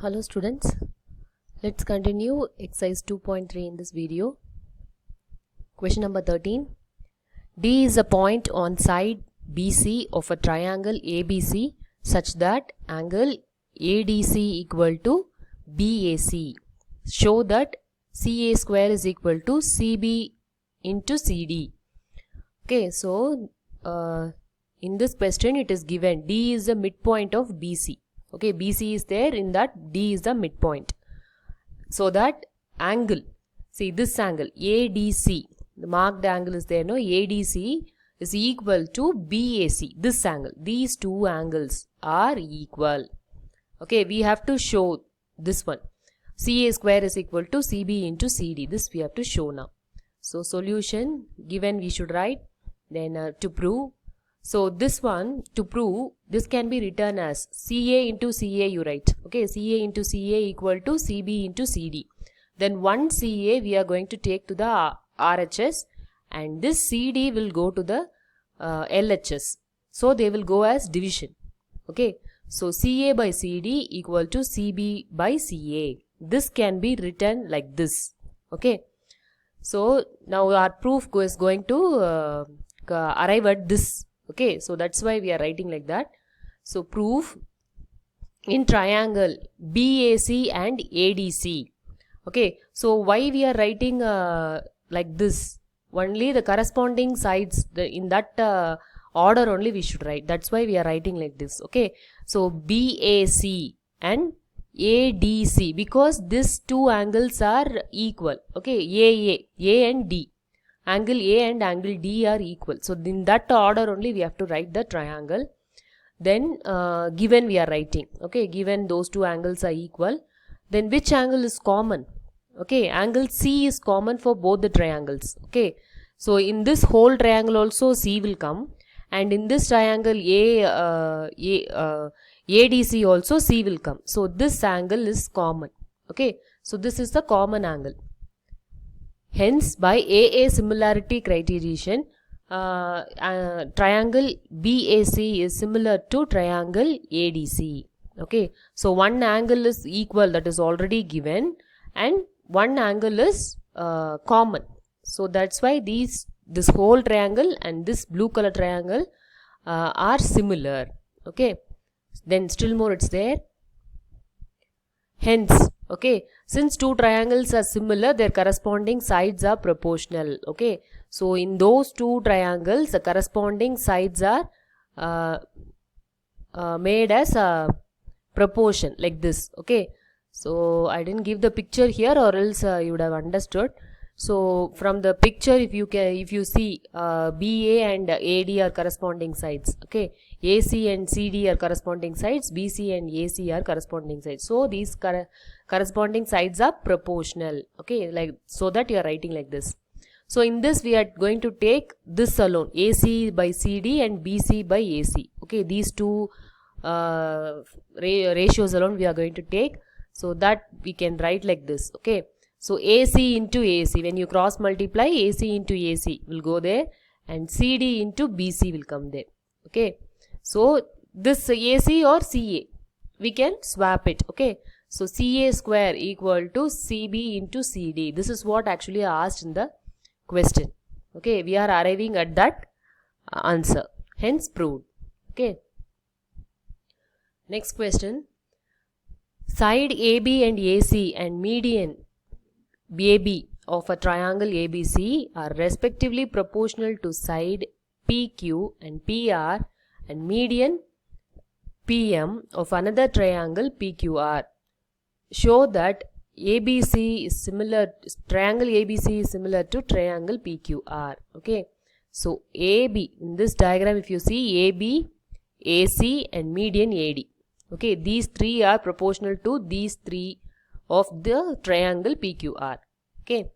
Hello students, let's continue exercise 2.3 in this video. Question number 13. D is a point on side BC of a triangle ABC such that angle ADC equal to BAC. Show that CA square is equal to CB into CD. Okay, so in this question it is given D is the midpoint of BC. Okay, BC is there, in that D is the midpoint. So that angle, see this angle ADC, the marked angle is there, no? ADC is equal to BAC, this angle. These two angles are equal. Okay, we have to show this one. CA square is equal to CB into CD. This we have to show now. So solution given we should write, then to prove. So this one, to prove, this can be written as CA into CA you write. Okay, CA into CA equal to CB into CD. Then one CA we are going to take to the RHS and this CD will go to the LHS. So they will go as division. Okay, so CA by CD equal to CB by CA. This can be written like this. Okay, so now our proof is going to arrive at this. Okay, so that's why we are writing like that. So proof in triangle BAC and ADC. Okay, so why we are writing like this? Only the corresponding sides, in that order only we should write. That's why we are writing like this. Okay, so BAC and ADC, because these two angles are equal. Okay, A and D. Angle A and angle D are equal. So in that order only we have to write the triangle. Then given we are writing. Okay, given those two angles are equal. Then which angle is common? Okay, angle C is common for both the triangles. Okay, so in this whole triangle also C will come. And in this triangle ADC also C will come. So this angle is common. Okay, so this is the common angle. Hence, by AA similarity criterion, triangle BAC is similar to triangle ADC. Okay, so one angle is equal, that is already given, and one angle is common. So that's why this whole triangle and this blue color triangle are similar. Okay, then still more it's there. Hence, okay, since two triangles are similar, their corresponding sides are proportional. Okay, so in those two triangles, the corresponding sides are made as a proportion like this. Okay, so I didn't give the picture here, or else you would have understood. So from the picture, if you see BA and AD are corresponding sides. Okay, AC and CD are corresponding sides, BC and AC are corresponding sides. So these corresponding sides are proportional. Okay, like so that you are writing like this. So in this we are going to take this alone, AC by CD and BC by AC. Okay, these two ratios alone we are going to take, so that we can write like this. Okay, so AC into AC, when you cross multiply, AC into AC will go there and CD into BC will come there. Okay, so this AC or CA, we can swap it. Okay, so CA square equal to CB into CD. This is what actually asked in the question. Okay, we are arriving at that answer, hence proved. Okay, next question. Side AB and AC and median BAB of a triangle ABC are respectively proportional to side PQ and PR and median PM of another triangle PQR. Show that ABC is similar, triangle ABC is similar to triangle PQR. Okay, so AB, in this diagram if you see AB, AC and median AD. Okay, these three are proportional to these three of the triangle PQR. Okay,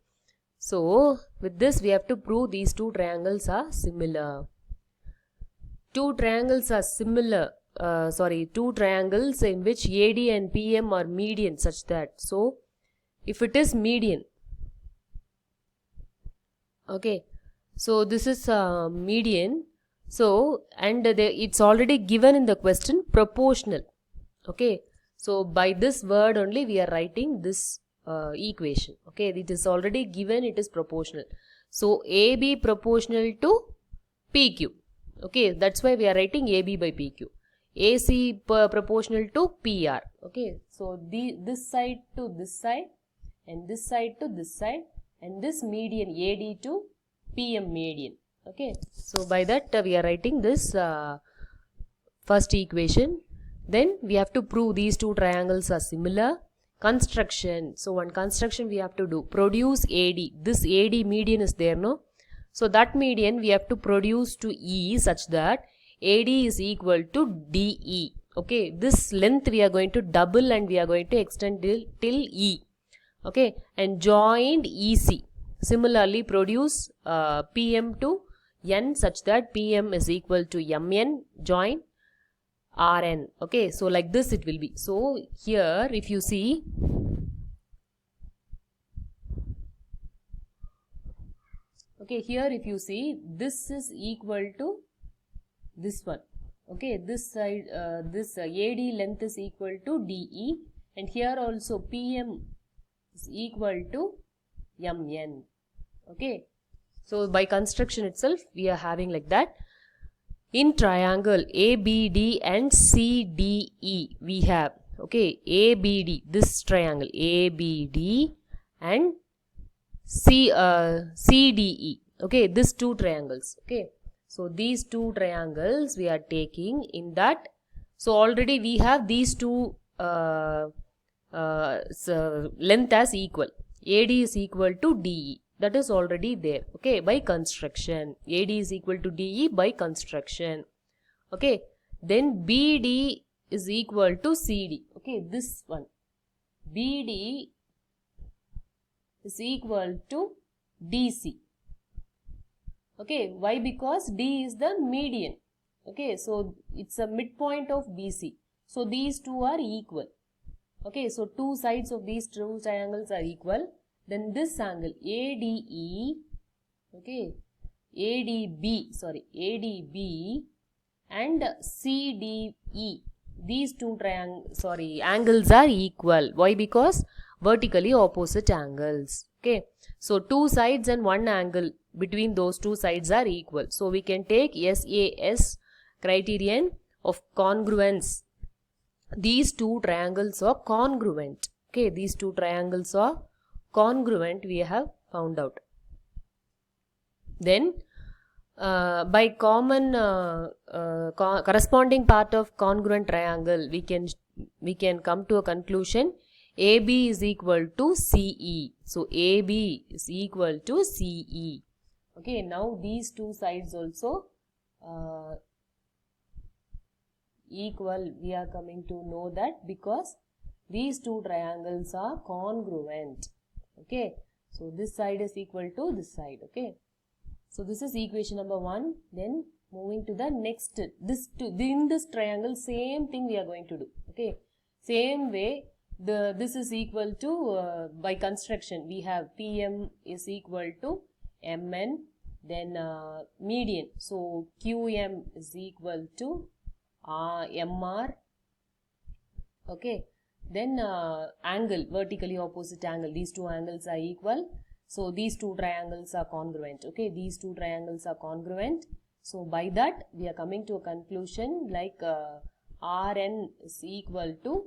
so with this we have to prove these two triangles are similar. Two triangles are similar, two triangles in which AD and PM are median such that, so if it is median, okay, so this is median, so and it's already given in the question proportional. Okay, So by this word only we are writing this equation. Okay, it is already given, it is proportional. So AB proportional to PQ. Okay, that's why we are writing AB by PQ. AC proportional to PR. Okay, so this side to this side, and this side to this side, and this median AD to PM median. Okay, so by that we are writing this first equation. Then we have to prove these two triangles are similar. Construction. So one construction we have to do. Produce AD. This AD median is there, no? So that median we have to produce to E such that AD is equal to DE. Okay, this length we are going to double and we are going to extend till E. Okay, and joined EC. Similarly, produce PM to N such that PM is equal to MN, join Rn. Okay, so like this it will be. So here if you see, okay, here if you see, this is equal to this one. Okay, this side, this AD length is equal to DE, and here also PM is equal to MN. Okay, so by construction itself we are having like that. In triangle ABD and CDE we have, okay, ABD, this triangle ABD and CDE, okay, these two triangles. Okay, so these two triangles we are taking in that. So already we have these two length as equal. AD is equal to DE. That is already there. Okay, by construction. AD is equal to DE by construction. Okay, then BD is equal to CD. Okay, this one. BD is equal to DC. Okay, why? Because D is the median. Okay, so it's a midpoint of BC. So these two are equal. Okay, so two sides of these two triangles are equal. Then this angle ADE, okay, ADB and CDE, these two angles are equal. Why? Because vertically opposite angles. Okay, so two sides and one angle between those two sides are equal. So we can take SAS criterion of congruence. These two triangles are congruent. Okay, these two triangles are congruent, we have found out. Then by common corresponding part of congruent triangle we can come to a conclusion. AB is equal to CE. So AB is equal to CE. Okay, now these two sides also equal, we are coming to know that because these two triangles are congruent. Okay, so this side is equal to this side. Okay, so this is equation number 1. Then moving to the next, in this triangle same thing we are going to do. Okay, same way, this is equal to by construction we have PM is equal to MN, then median, so QM is equal to MR. Okay, then angle, vertically opposite angle, these two angles are equal. So these two triangles are congruent. Okay, these two triangles are congruent. So by that we are coming to a conclusion like RN is equal to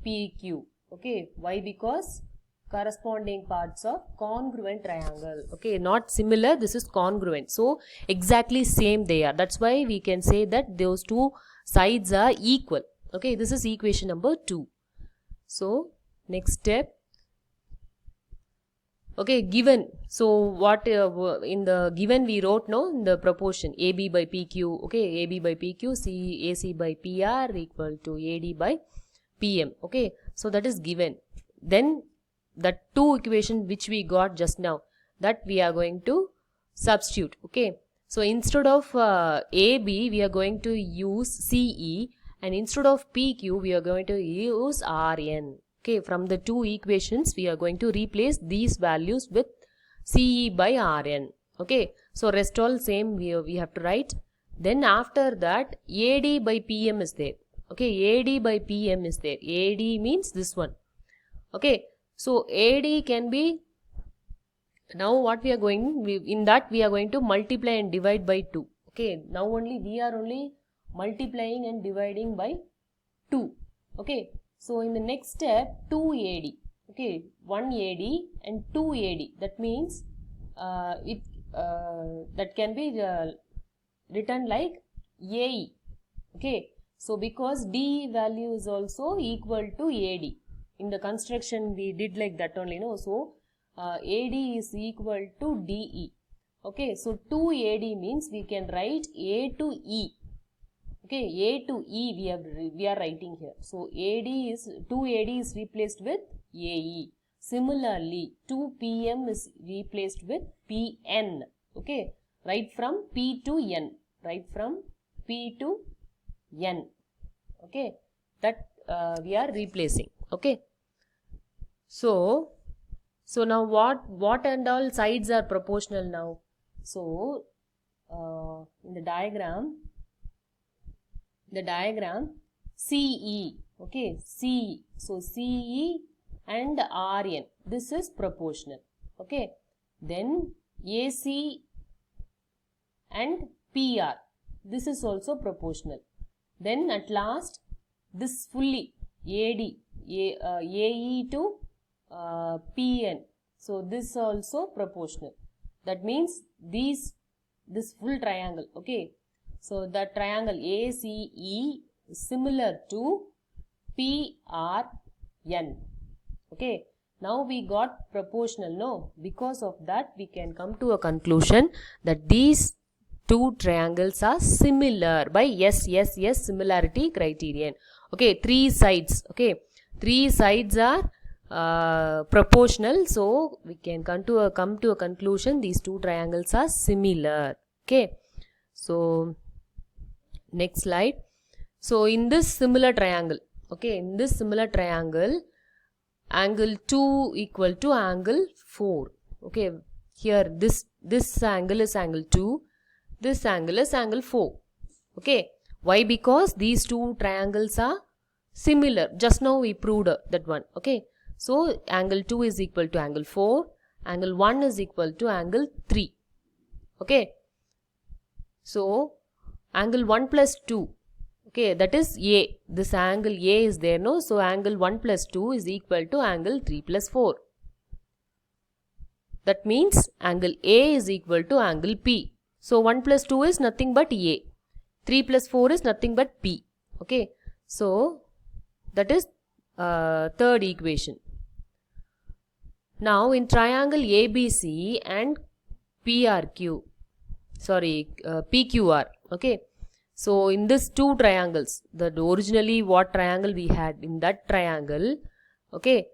PQ. Okay, why? Because corresponding parts of congruent triangle. Okay, not similar, this is congruent. So exactly same they are. That's why we can say that those two sides are equal. Okay, this is equation number 2. So next step. Okay, given. So what in the given we wrote, no, in the proportion AB by PQ. Okay, AB by PQ, AC by PR equal to AD by PM. Okay, so that is given. Then that two equation which we got just now, that we are going to substitute. Okay, so instead of AB we are going to use CE, and instead of PQ we are going to use RN. Okay, from the two equations we are going to replace these values with CE by RN. Okay, so rest all same we have to write. Then after that AD by PM is there. Okay, AD by PM is there. AD means this one. Okay, so AD can be, now what we are going, in that we are going to multiply and divide by 2. Okay, now only we are only multiplying and dividing by 2. Okay, so in the next step 2 AD. Okay, 1 AD and 2 AD. That means that can be written like AE. Okay, so because D value is also equal to AD. In the construction we did like that only, no? So AD is equal to DE. Okay, so 2 AD means we can write A to E. Okay, A to E we are writing here. So AD is 2 AD is replaced with AE. Similarly, 2 PM is replaced with PN. Okay, right from P to N. Right from P to N. Okay, that we are replacing. Okay, so now what and all sides are proportional now? So in the diagram CE, okay, CE, so CE and RN, this is proportional. Okay, then AC and PR, this is also proportional. Then at last this fully AD, AE to PN, so this also proportional. That means this full triangle. Okay, so the triangle ACE is similar to PRN. Okay, now we got proportional, no? Because of that we can come to a conclusion that these two triangles are similar by yes similarity criterion. Okay, 3 sides. Okay, 3 sides are proportional, so we can come to a conclusion these two triangles are similar. Okay, so next slide. So in this similar triangle, okay, in this similar triangle, angle 2 equal to angle 4. Okay, here this angle is angle 2, this angle is angle 4. Okay, why? Because these two triangles are similar. Just now we proved that one. Okay, so angle 2 is equal to angle 4, angle 1 is equal to angle 3. Okay, so angle 1 plus 2, okay, that is A. This angle A is there, no? So angle 1 plus 2 is equal to angle 3 plus 4. That means angle A is equal to angle P. So 1 plus 2 is nothing but A. 3 plus 4 is nothing but P. Okay, so that is third equation. Now in triangle ABC and PQR, okay, so in this two triangles, the originally what triangle we had, in that triangle, okay,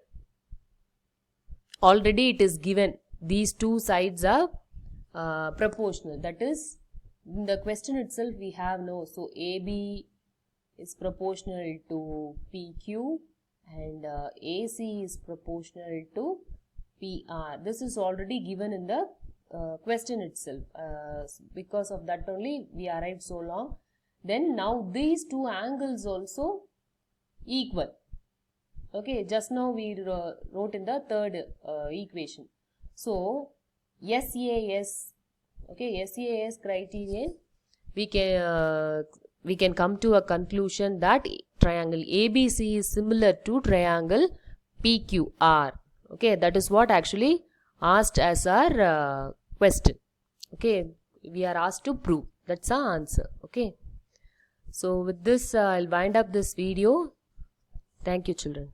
already it is given these two sides are proportional. That is, in the question itself we have no, so AB is proportional to PQ and AC is proportional to PR. This is already given in the question itself. Because of that only we arrived so long. Then now these two angles also equal. Okay, just now we wrote in the third equation. So SAS, okay, SAS criterion, we can come to a conclusion that triangle ABC is similar to triangle PQR. Okay, that is what actually asked as our question. Okay, we are asked to prove. That's our answer. Okay, so with this I'll wind up this video. Thank you, children.